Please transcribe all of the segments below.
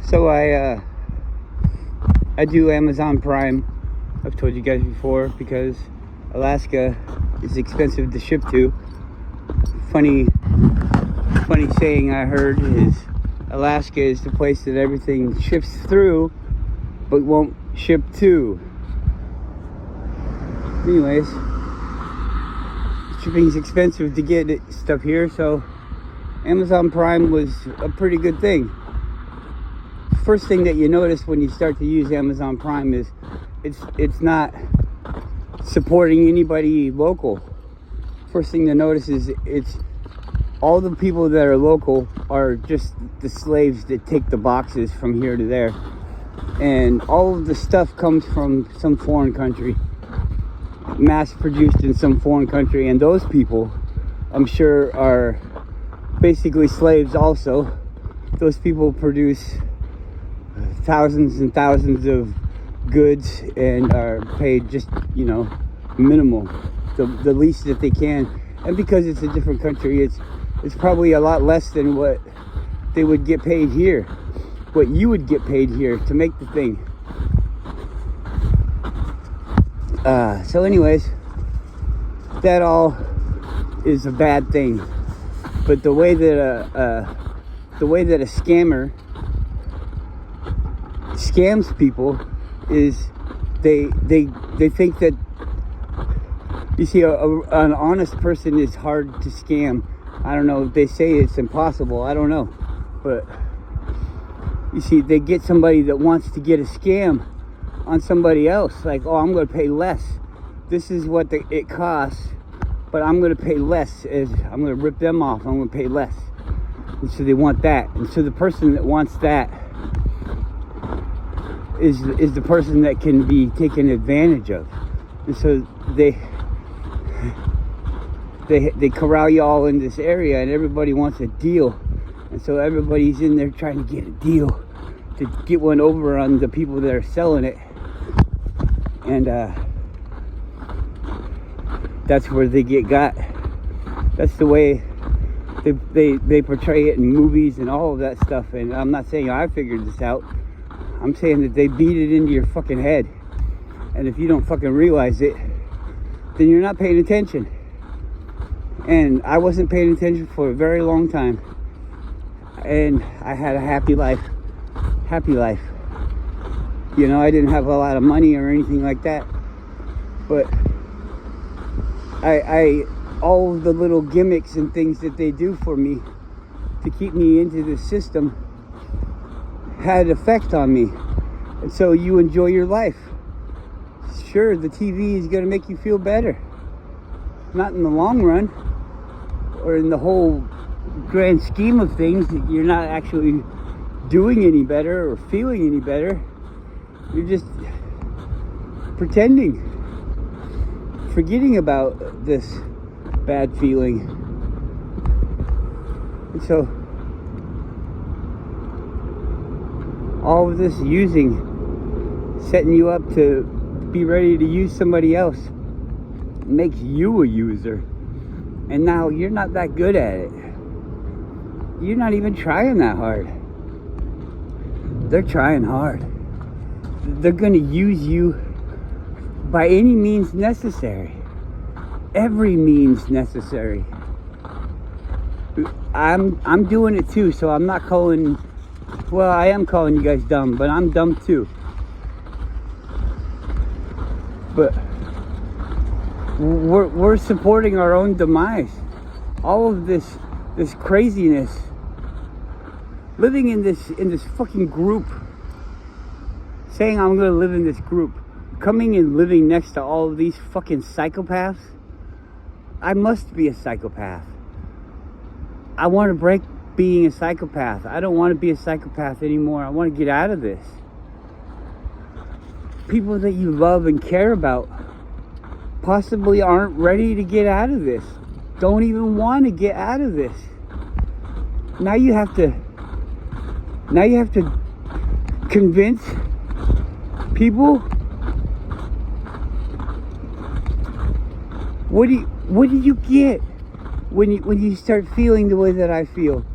So I do Amazon Prime. I've told you guys before, because Alaska is expensive to ship to. Funny saying I heard is Alaska is the place that everything ships through but won't ship to. Anyways, shipping's expensive to get stuff here, so Amazon Prime was a pretty good thing. First thing that you notice when you start to use Amazon Prime is it's not supporting anybody local. First thing to notice is it's all the people that are local are just the slaves that take the boxes from here to there, and all of the stuff comes from some foreign country, mass produced in some foreign country, and those people, I'm sure, are basically slaves also. Those people produce thousands and thousands of goods and are paid just, minimal, the least that they can. And because it's a different country, it's probably a lot less than what they would get paid here, what you would get paid here to make the thing. So anyways, that all is a bad thing. But the way that a scammer scams people is they think that, you see, an honest person is hard to scam. I don't know if they say it's impossible, I don't know, but you see, they get somebody that wants to get a scam on somebody else, like, oh, I'm going to pay less, this is what it costs, but I'm going to pay less, as I'm going to rip them off, I'm going to pay less. And so they want that, and so the person that wants that is the person that can be taken advantage of. And so they corral you all in this area, and everybody wants a deal, and so everybody's in there trying to get a deal to get one over on the people that are selling it. And that's where they get got. That's the way they portray it in movies and all of that stuff. And I'm not saying I figured this out, I'm saying that they beat it into your fucking head, and if you don't fucking realize it, then you're not paying attention. And I wasn't paying attention for a very long time, and I had a happy life. I didn't have a lot of money or anything like that, but I all of the little gimmicks and things that they do for me to keep me into the system had effect on me. And so you enjoy your life. Sure, the TV is going to make you feel better, not in the long run, or in the whole grand scheme of things. You're not actually doing any better or feeling any better. You're just pretending, forgetting about this bad feeling. And so all of this using, setting you up to be ready to use somebody else, makes you a user. And now you're not that good at it. You're not even trying that hard. They're trying hard. They're going to use you by any means necessary. Every means necessary. I'm doing it too, so I'm not calling, well, I am calling you guys dumb, but I'm dumb too. But we're supporting our own demise. All of this craziness, living in this fucking group, saying I'm gonna live in this group, coming and living next to all of these fucking psychopaths. I must be a psychopath. I want to break being a psychopath. I don't want to be a psychopath anymore. I want to get out of this. People that you love and care about possibly aren't ready to get out of this. Don't even want to get out of this. Now you have to convince people. What do you get when you start feeling the way that I feel?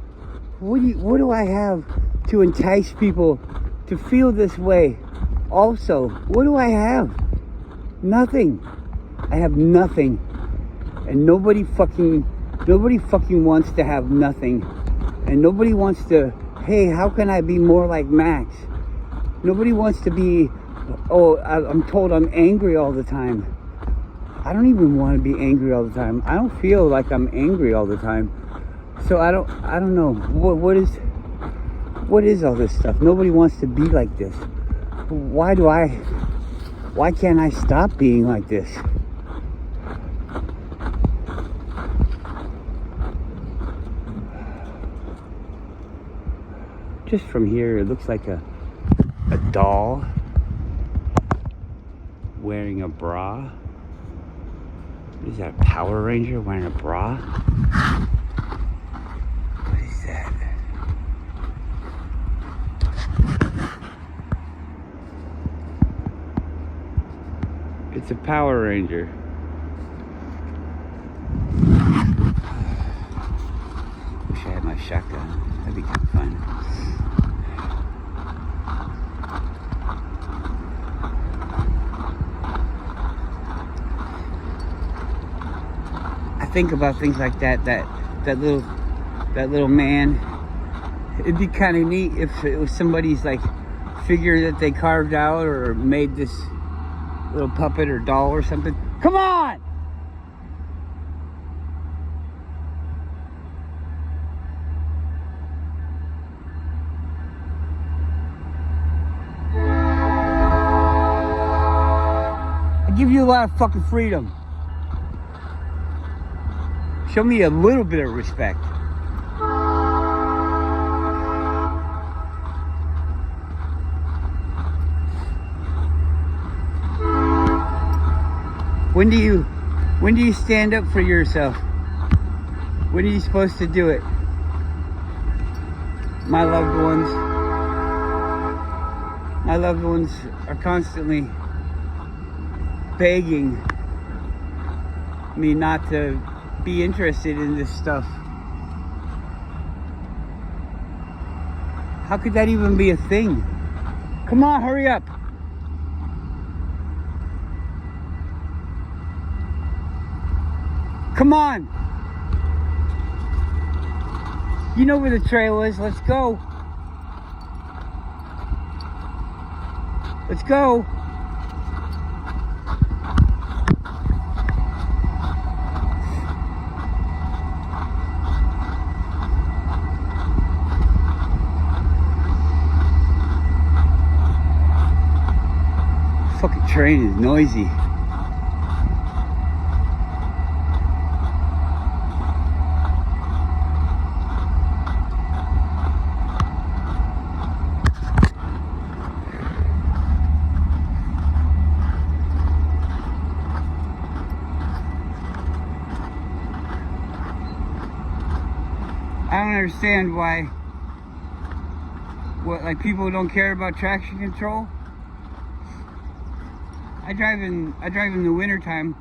What do I have to entice people to feel this way. Also, what do I have? Nothing. I have nothing. And nobody fucking wants to have nothing. And nobody wants to, hey, how can I be more like Max? Nobody wants to be, oh, I'm told I'm angry all the time. I don't even want to be angry all the time. I don't feel like I'm angry all the time. So I don't know. What is all this stuff? Nobody wants to be like this. Why can't I stop being like this? Just from here, it looks like a doll wearing a bra. What is that, a Power Ranger wearing a bra? What is that? It's a Power Ranger. Wish I had my shotgun. That'd be kind of fun. Think about things like that little man. It'd be kind of neat if it was somebody's like figure that they carved out or made this little puppet or doll or something. Come on! I give you a lot of fucking freedom. Show me a little bit of respect. When do you stand up for yourself? When are you supposed to do it? My loved ones are constantly begging me not to be interested in this stuff. How could that even be a thing? Come on, hurry up. Come on. You know where the trail is. Let's go. Let's go. Fucking train is noisy. I don't understand why like people don't care about traction control. I drive in the winter time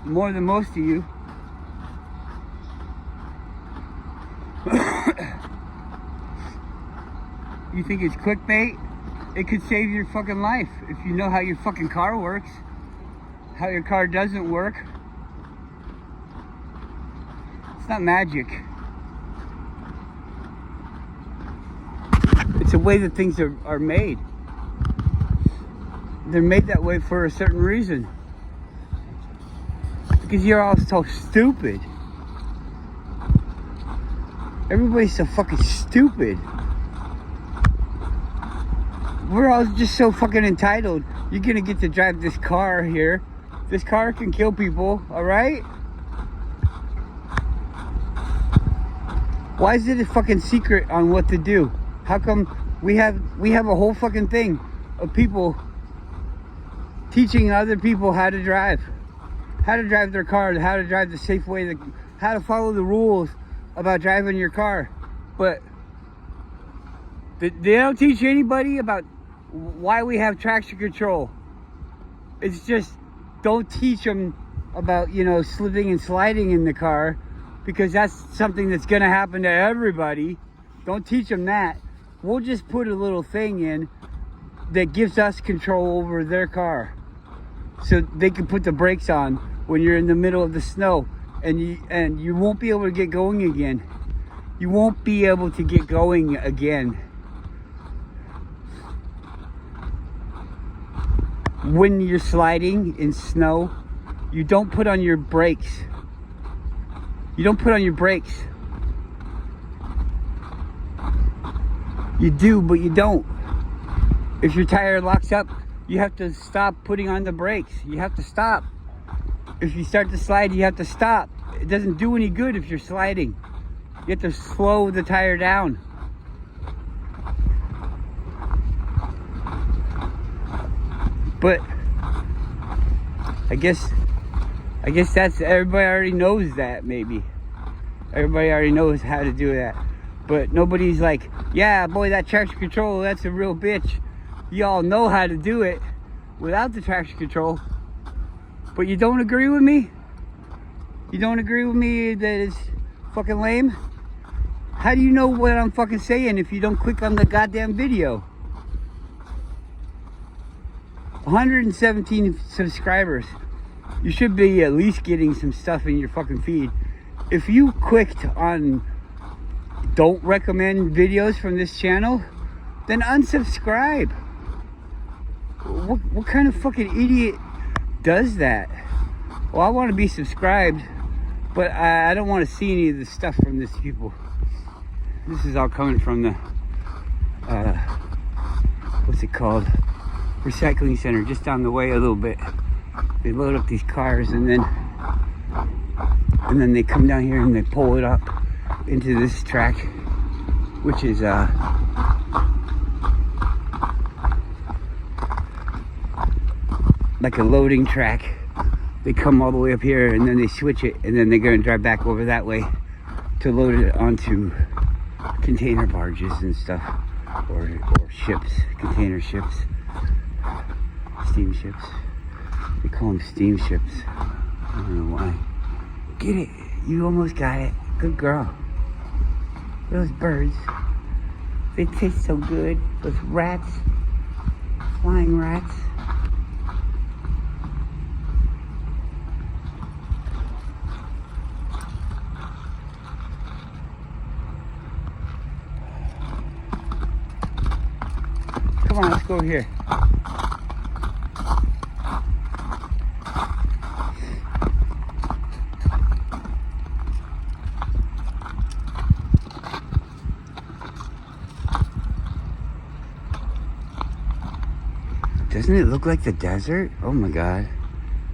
more than most of you. You think it's clickbait? It could save your fucking life if you know how your fucking car works, how your car doesn't work. It's not magic. It's the way that things are made. They're made that way for a certain reason. Because you're all so stupid. Everybody's so fucking stupid. We're all just so fucking entitled. You're gonna get to drive this car here. This car can kill people, alright? Why is it a fucking secret on what to do? How come we have a whole fucking thing of people teaching other people how to drive their car, how to drive the safe way, how to follow the rules about driving your car. But they don't teach anybody about why we have traction control. It's just, don't teach them about, slipping and sliding in the car, because that's something that's going to happen to everybody. Don't teach them that. We'll just put a little thing in that gives us control over their car, so they can put the brakes on when you're in the middle of the snow, and you won't be able to get going again. You won't be able to get going again. When you're sliding in snow, you don't put on your brakes. You don't put on your brakes. You do, but you don't. If your tire locks up, you have to stop putting on the brakes. You have to stop. If you start to slide, you have to stop. It doesn't do any good if you're sliding. You have to slow the tire down. But I guess that's, everybody already knows that. Maybe everybody already knows how to do that, but nobody's like, yeah, boy, that traction control, that's a real bitch. Y'all know how to do it without the traction control, but you don't agree with me? You don't agree with me that it's fucking lame? How do you know what I'm fucking saying if you don't click on the goddamn video? 117 subscribers. You should be at least getting some stuff in your fucking feed. If you clicked on don't recommend videos from this channel, then unsubscribe. What kind of fucking idiot does that? Well, I want to be subscribed, but I don't want to see any of the stuff from these people. This is all coming from the what's it called, recycling center, just down the way a little bit. They load up these cars, and then they come down here and they pull it up into this track, which is like a loading track. They come all the way up here, and then they switch it, and then they're going to drive back over that way to load it onto container barges and stuff, or ships, container ships, steamships. They call them steamships. I don't know why. Get it. You almost got it. Good girl. Those birds, they taste so good. Those rats, flying rats. Come on, let's go over here. Doesn't it look like the desert? Oh my God.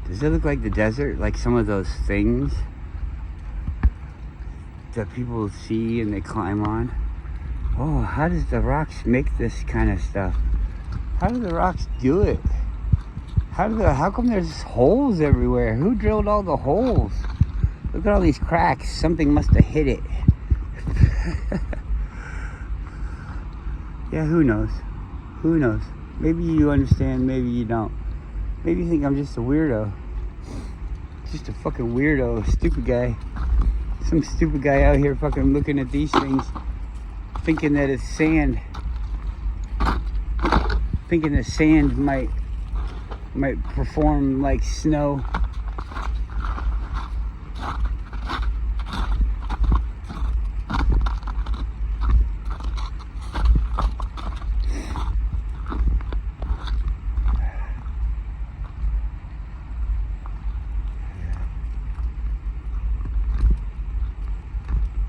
Does it look like the desert? Like some of those things that people see and they climb on? Oh, how does the rocks make this kind of stuff? How do the rocks do it? How come there's holes everywhere? Who drilled all the holes? Look at all these cracks. Something must have hit it. Yeah, who knows? Who knows? Maybe you understand, maybe you don't. Maybe you think I'm just a weirdo. Just a fucking weirdo, stupid guy. Some stupid guy out here fucking looking at these things, thinking that it's sand. Thinking that sand might perform like snow.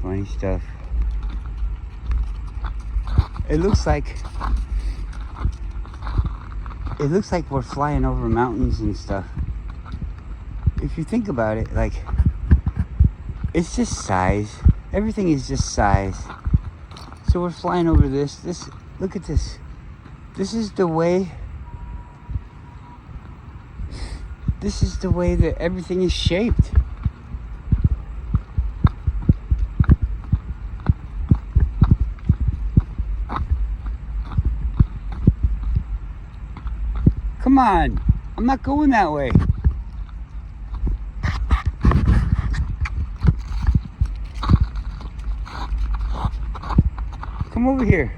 Funny stuff. It looks like we're flying over mountains and stuff. If you think about it, like, it's just size. Everything is just size. So we're flying over this. Look at this. This is the way that everything is shaped. Come on, I'm not going that way. Come over here.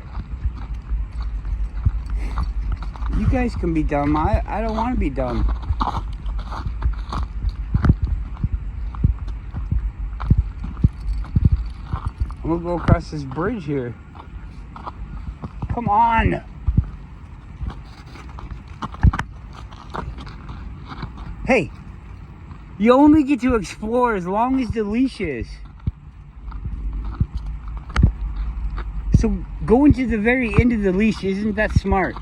You guys can be dumb. I don't want to be dumb. I'm gonna go across this bridge here. Come on. Hey, you only get to explore as long as the leash is. So going to the very end of the leash, isn't that smart?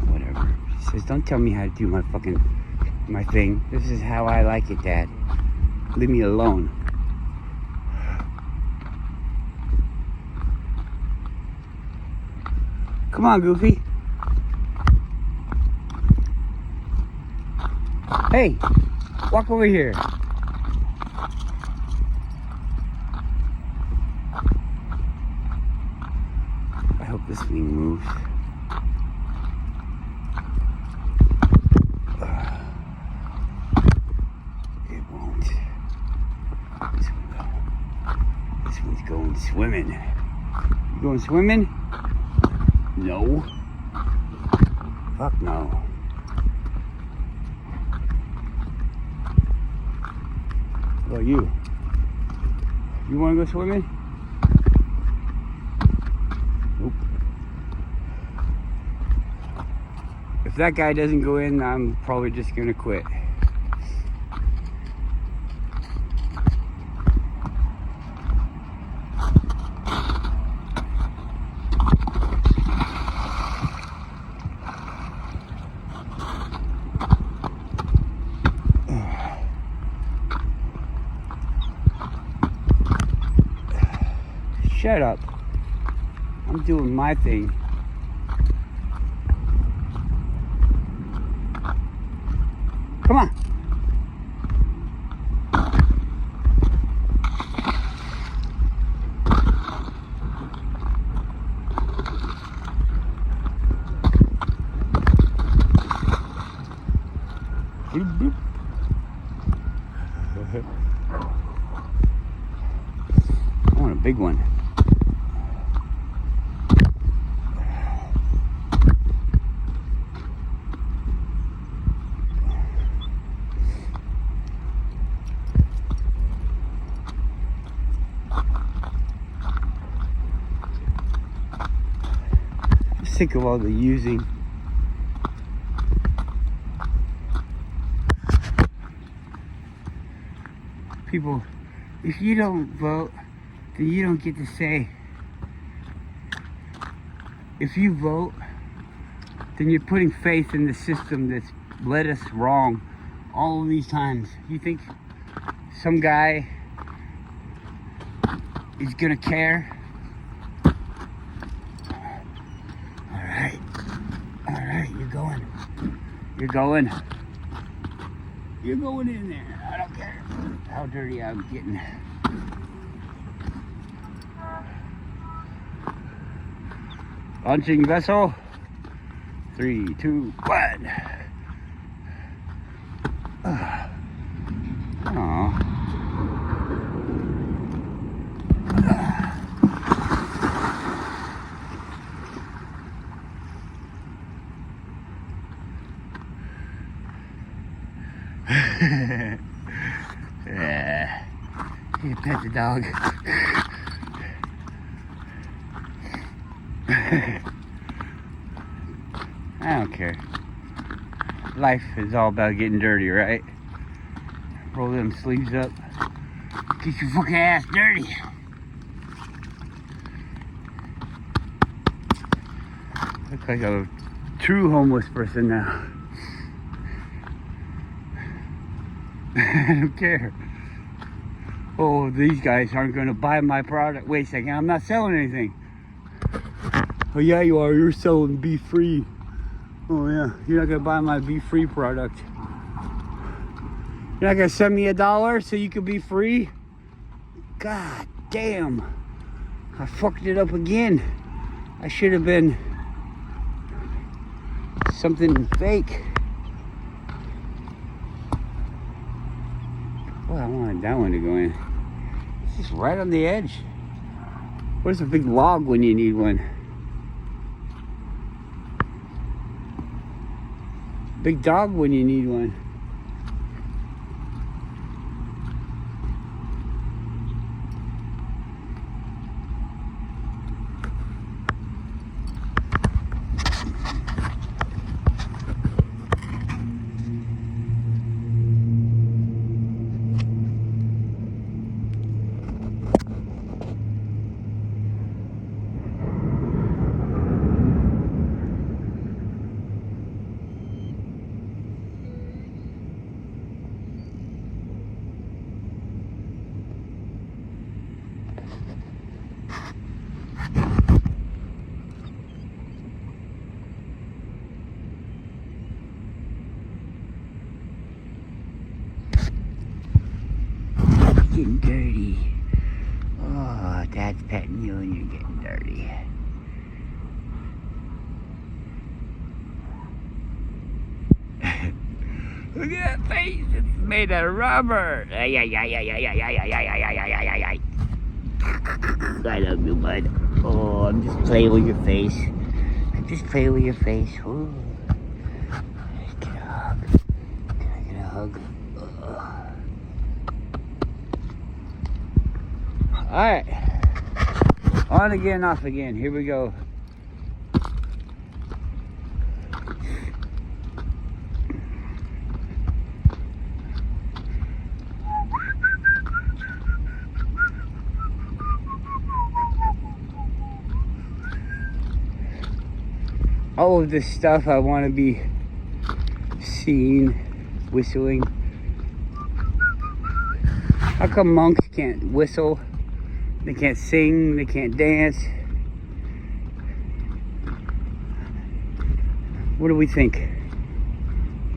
Whatever. She says, don't tell me how to do my thing. This is how I like it, Dad. Leave me alone. Come on, Goofy. Hey, walk over here. I hope this thing moves. It won't. This one's going swimming. You going swimming? No. Fuck no. What about you? You want to go swimming? Nope. If that guy doesn't go in, I'm probably just gonna quit. Shut up. I'm doing my thing. Come on. Boop, boop. I want a big one. Sick of all the using. People, if you don't vote, then you don't get to say. If you vote, then you're putting faith in the system that's led us wrong all of these times. You think some guy is gonna care? Alright, you're going. You're going in there. I don't care how dirty I'm getting. Launching vessel. 3, 2, 1. Aww. Yeah. You pet the dog. I don't care. Life is all about getting dirty, right? Roll them sleeves up. Get your fucking ass dirty. Look like a true homeless person now. I don't care. Oh, these guys aren't going to buy my product. Wait a second, I'm not selling anything. Oh yeah, you are. You're selling Be Free. Oh yeah, you're not going to buy my Be Free product. You're not going to send me $1 so you can be free? God damn. I fucked it up again. I should have been something fake. Well, I wanted that one to go in. It's just right on the edge. Where's a big log when you need one? Big dog when you need one. Getting dirty. Oh, Dad's petting you and you're getting dirty. Look at that face. It's made out of rubber. Ay, ay, ay, ay, ay, ay, ay, ay, ay, ay, ay, ay, ay. I love you, bud. Oh, I'm just playing with your face. I'm just playing with your face. Ooh. Get a hug. Can I get a hug? Alright. On again, off again. Here we go. All of this stuff I want to be seen whistling. How come monks can't whistle? They can't sing, they can't dance. What do we think?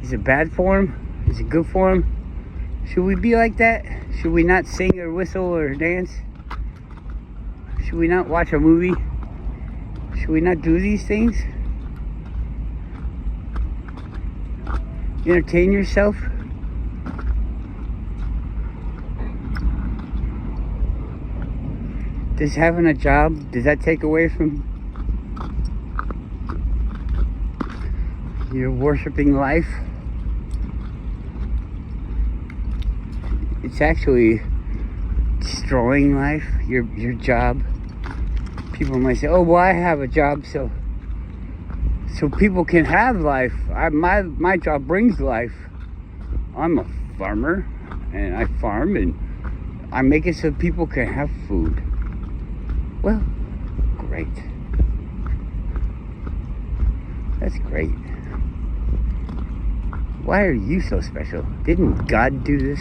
Is it bad for them? Is it good for them? Should we be like that? Should we not sing or whistle or dance? Should we not watch a movie? Should we not do these things? Entertain yourself? Does having a job, does that take away from your worshiping life? It's actually destroying life, your job. People might say, oh, well, I have a job so people can have life. My job brings life. I'm a farmer, and I farm, and I make it so people can have food. Well, great. That's great. Why are you so special? Didn't God do this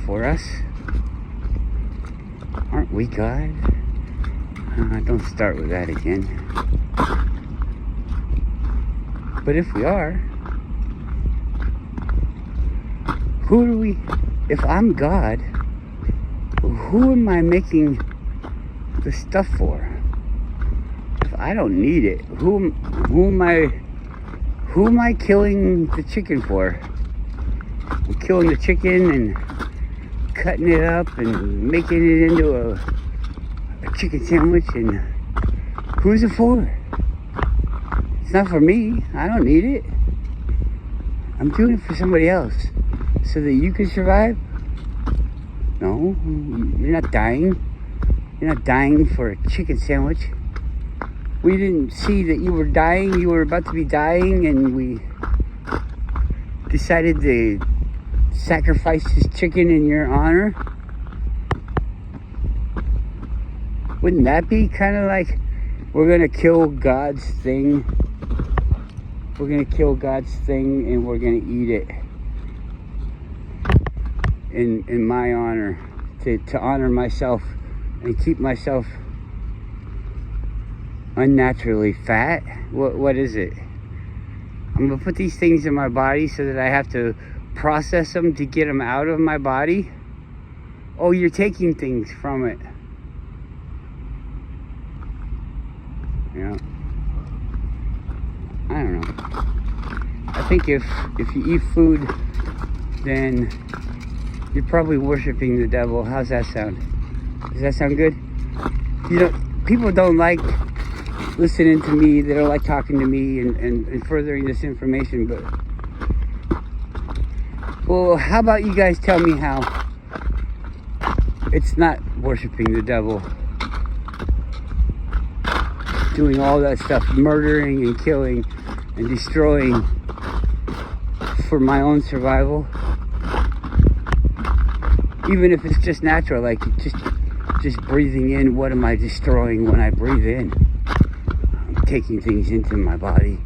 for us? Aren't we God? Don't start with that again. But if we are, who do we, if I'm God, who am I making the stuff for? If I don't need it, who am I killing the chicken for? I'm killing the chicken and cutting it up and making it into a chicken sandwich, and who's it for? It's not for me. I don't need it. I'm doing it for somebody else so that you can survive. No, you're not dying. You're not dying for a chicken sandwich. We didn't see that you were dying. You were about to be dying, and we decided to sacrifice this chicken in your honor. Wouldn't that be kind of like, we're going to kill God's thing? We're going to kill God's thing and we're going to eat it in my honor, to honor myself and keep myself unnaturally fat. What is it? I'm going to put these things in my body so that I have to process them to get them out of my body. Oh, you're taking things from it. You know, I don't know. I think if you eat food, then you're probably worshiping the devil. How's that sound? Does that sound good? You know, people don't like listening to me. They don't like talking to me and furthering this information. But, well, how about you guys tell me how it's not worshiping the devil? Doing all that stuff, murdering and killing and destroying for my own survival. Even if it's just natural, like just breathing in, what am I destroying when I breathe in? I'm taking things into my body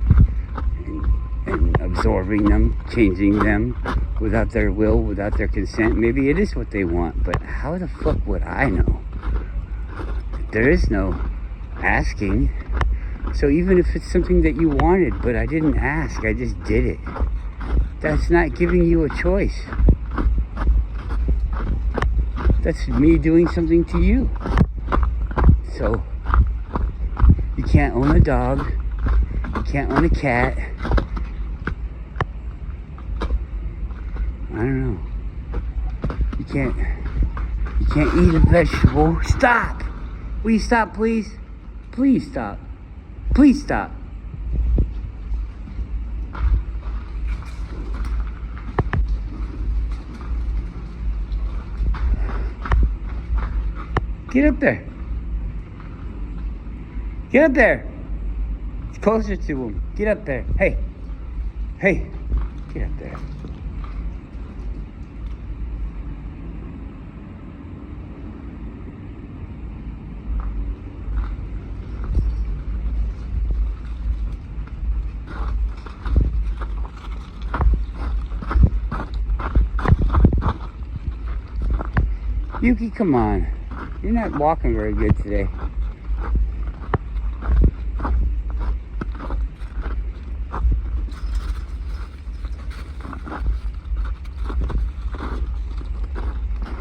and absorbing them, changing them without their will, without their consent. Maybe it is what they want, but how the fuck would I know? There is no asking. So even if it's something that you wanted, but I didn't ask, I just did it, that's not giving you a choice. That's me doing something to you. So you can't own a dog, you can't own a cat. I don't know. You can't eat a vegetable. Stop! Will you stop, please? Please stop. Please stop. Get up there. Get up there. It's closer to him. Get up there. Hey. Hey. Get up there. Yuki, come on. You're not walking very good today.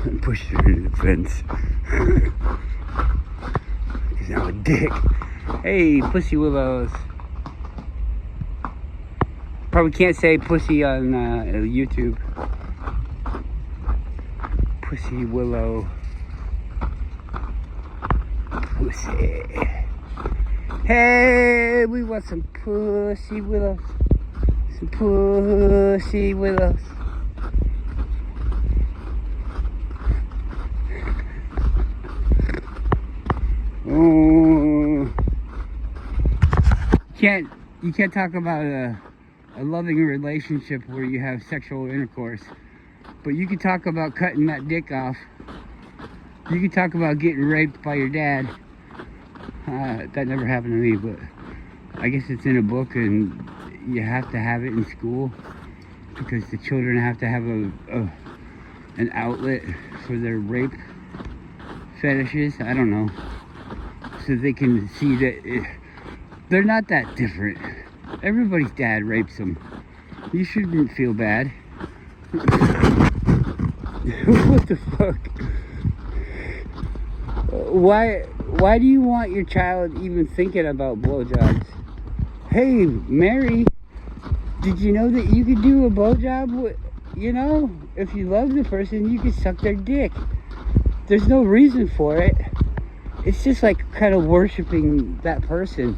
I pushed her into the fence. Because I'm a dick. Hey, Pussy Willows. Probably can't say pussy on YouTube. Pussy Willow. Pussy. Hey, we want some Pussy Willows. Some Pussy Willows. Oh. You can't talk about a loving relationship where you have sexual intercourse. But you can talk about cutting that dick off. You can talk about getting raped by your dad. That never happened to me, but I guess it's in a book and you have to have it in school because the children have to have an outlet for their rape fetishes. I don't know. So they can see that they're not that different. Everybody's dad rapes them. You shouldn't feel bad. What the fuck? Why do you want your child even thinking about blowjobs? Hey, Mary, did you know that you could do a blowjob? You know, if you love the person, you can suck their dick. There's no reason for it. It's just like kind of worshiping that person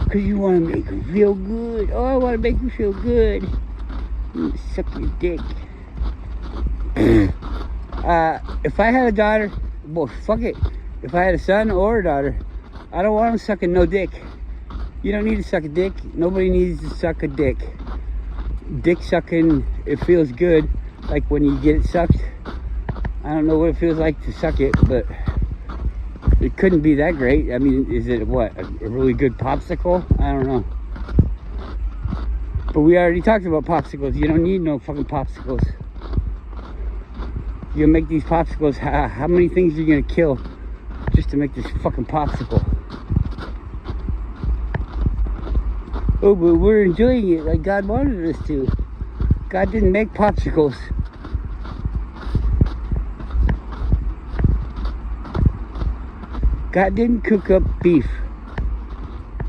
because you want to make them feel good. Oh, I want to make you feel good. Suck your dick. If I had a daughter, well, fuck it. If I had a son or a daughter, I don't want them sucking no dick. You don't need to suck a dick. Nobody needs to suck a dick. Dick sucking, it feels good. Like when you get it sucked. I don't know what it feels like to suck it, but it couldn't be that great. I mean, is it what? A really good popsicle? I don't know. But we already talked about popsicles. You don't need no fucking popsicles. You make these popsicles, how many things are you gonna kill just to make this fucking popsicle? Oh, but we're enjoying it like God wanted us to. God didn't make popsicles. God didn't cook up beef.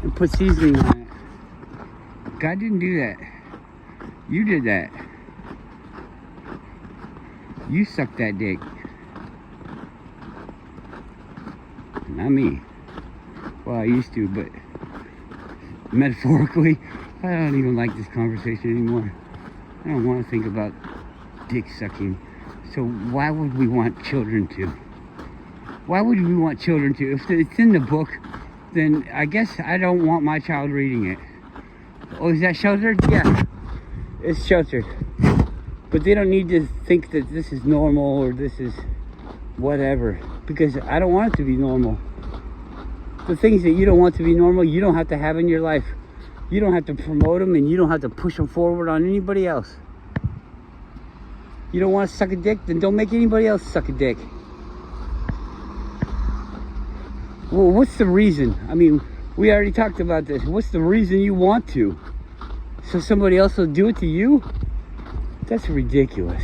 and put seasoning on it. God didn't do that. You did that. You sucked that dick. Not me. Well, I used to, but metaphorically, I don't even like this conversation anymore. I don't want to think about dick sucking. So why would we want children to? Why would we want children to? If it's in the book, then I guess I don't want my child reading it. Oh, is that sheltered? Yeah, it's sheltered. But they don't need to think that this is normal or this is whatever, because I don't want it to be normal. The things that you don't want to be normal, you don't have to have in your life. You don't have to promote them, and you don't have to push them forward on anybody else. You don't want to suck a dick, then don't make anybody else suck a dick. Well, what's the reason? I mean, we already talked about this. What's the reason you want to? So somebody else will do it to you? That's ridiculous.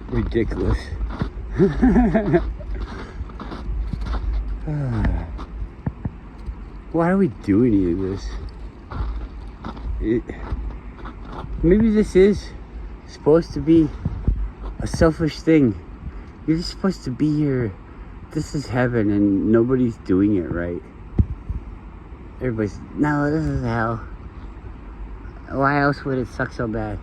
Ridiculous. Why are we doing any of this? Maybe this is supposed to be a selfish thing. You're just supposed to be here. This is heaven, and nobody's doing it right. Everybody's, no, this is hell. Why else would it suck so bad?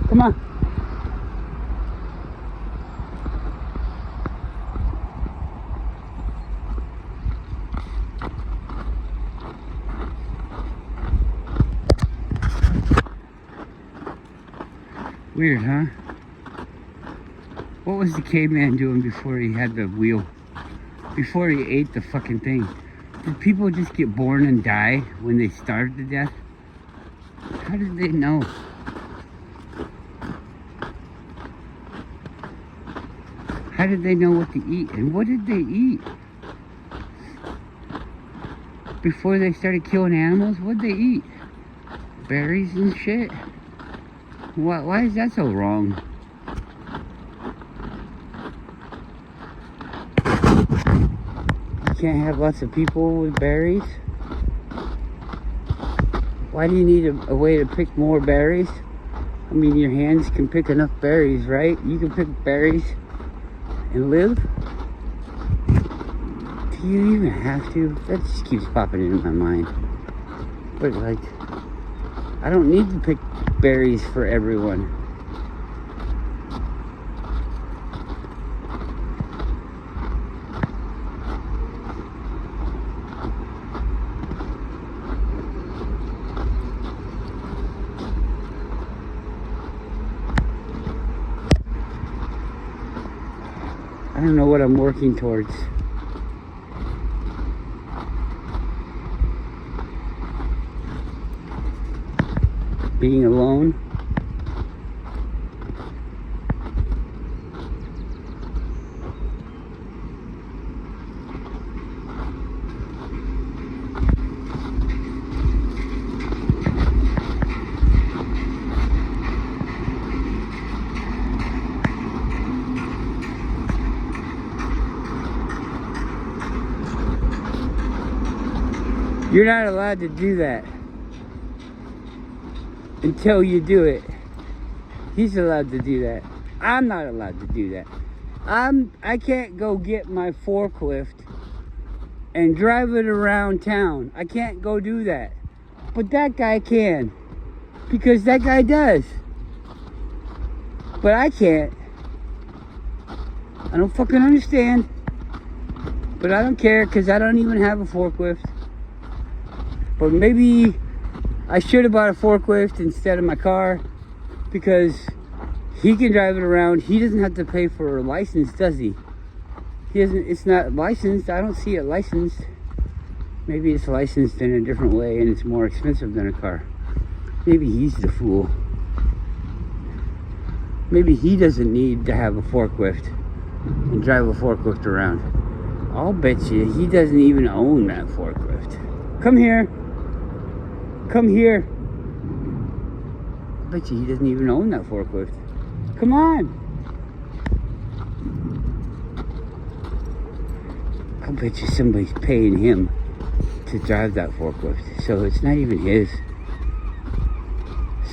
Come on. Weird, huh? What was the caveman doing before he had the wheel? Before he ate the fucking thing? Did people just get born and die when they starved to death? How did they know? How did they know what to eat? And what did they eat? Before they started killing animals, what did they eat? Berries and shit? Why is that so wrong? You can't have lots of people with berries? Why do you need a way to pick more berries? I mean, your hands can pick enough berries, right? You can pick berries and live? Do you even have to? That just keeps popping into my mind. But like, I don't need to pick berries for everyone. I don't know what I'm working towards. Being alone. You're not allowed to do that until you do it. He's allowed to do that. I'm not allowed to do that. I can't go get my forklift and drive it around town. I can't go do that. But that guy can, because that guy does. But I can't. I don't fucking understand. But I don't care, because I don't even have a forklift. But maybe I should have bought a forklift instead of my car, because he can drive it around. He doesn't have to pay for a license, does he? He doesn't. It's not licensed. I don't see it licensed. Maybe it's licensed in a different way and it's more expensive than a car. Maybe he's the fool. Maybe he doesn't need to have a forklift and drive a forklift around. I'll bet you he doesn't even own that forklift. Come here. Come here. I bet you he doesn't even own that forklift. Come on. I bet you somebody's paying him to drive that forklift. So it's not even his.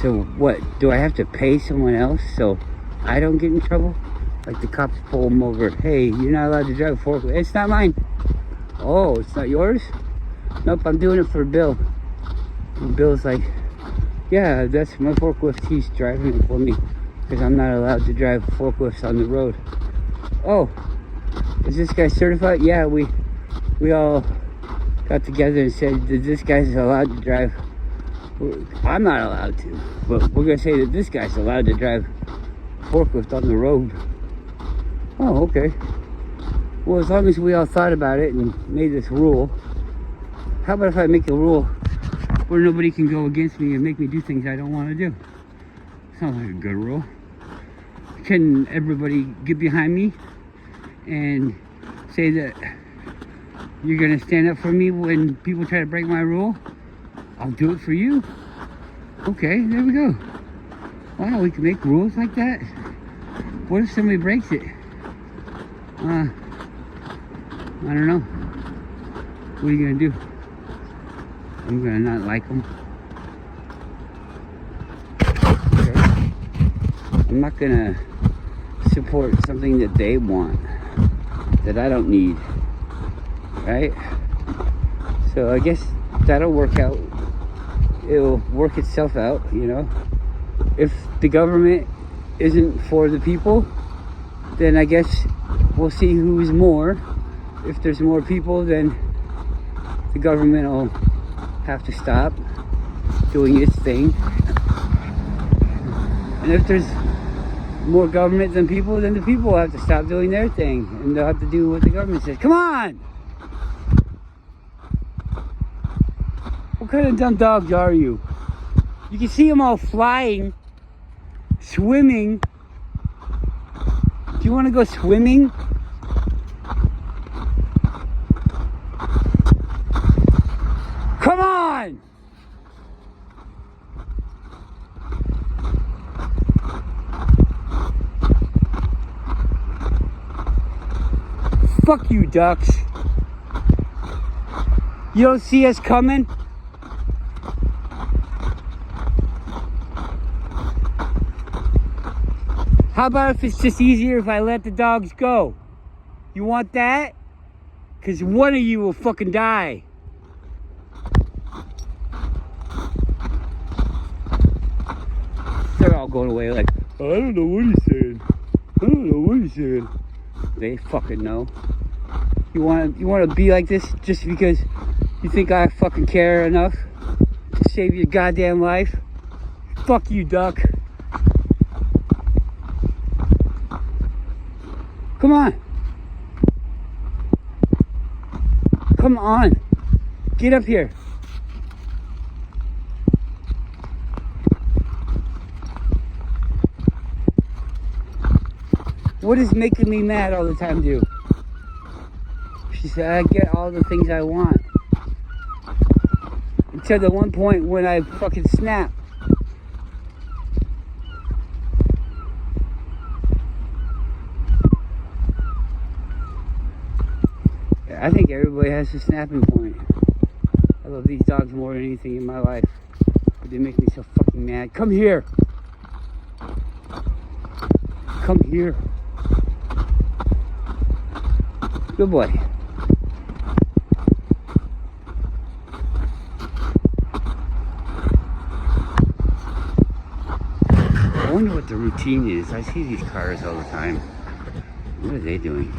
So what? Do I have to pay someone else so I don't get in trouble? Like the cops pull him over. Hey, you're not allowed to drive a forklift. It's not mine. Oh, it's not yours? Nope, I'm doing it for Bill. And Bill's like, yeah, that's my forklift. He's driving it for me because I'm not allowed to drive forklifts on the road. Oh, is this guy certified? Yeah, we all got together and said that this guy's allowed to drive. I'm not allowed to, but we're gonna say that this guy's allowed to drive forklift on the road. Oh, okay. Well, as long as we all thought about it and made this rule, how about if I make a rule where nobody can go against me and make me do things I don't want to do? Sounds like a good rule. Can everybody get behind me and say that you're gonna stand up for me when people try to break my rule? I'll do it for you. Okay, there we go. Wow, we can make rules like that. What if somebody breaks it? I don't know. What are you gonna do? I'm gonna not like them. Okay. I'm not gonna support something that they want, that I don't need. Right? So I guess that'll work out. It'll work itself out, you know. If the government isn't for the people, then I guess we'll see who's more. If there's more people, then the government will have to stop doing its thing. And if there's more government than people, then the people will have to stop doing their thing. And they'll have to do what the government says. Come on! What kind of dumb dogs are you? You can see them all flying, swimming. Do you want to go swimming? Come on! Fuck you, ducks. You don't see us coming? How about if it's just easier if I let the dogs go? You want that? Because one of you will fucking die. They're all going away like, I don't know what he's saying. I don't know what he's saying. They fucking know. You want to be like this just because you think I fucking care enough to save your goddamn life? Fuck you, duck. Come on. Come on. Get up here. What is making me mad all the time do? She said, I get all the things I want. Until the one point when I fucking snap. I think everybody has a snapping point. I love these dogs more than anything in my life. But they make me so fucking mad. Come here. Come here. Good boy. I wonder what the routine is. I see these cars all the time. What are they doing?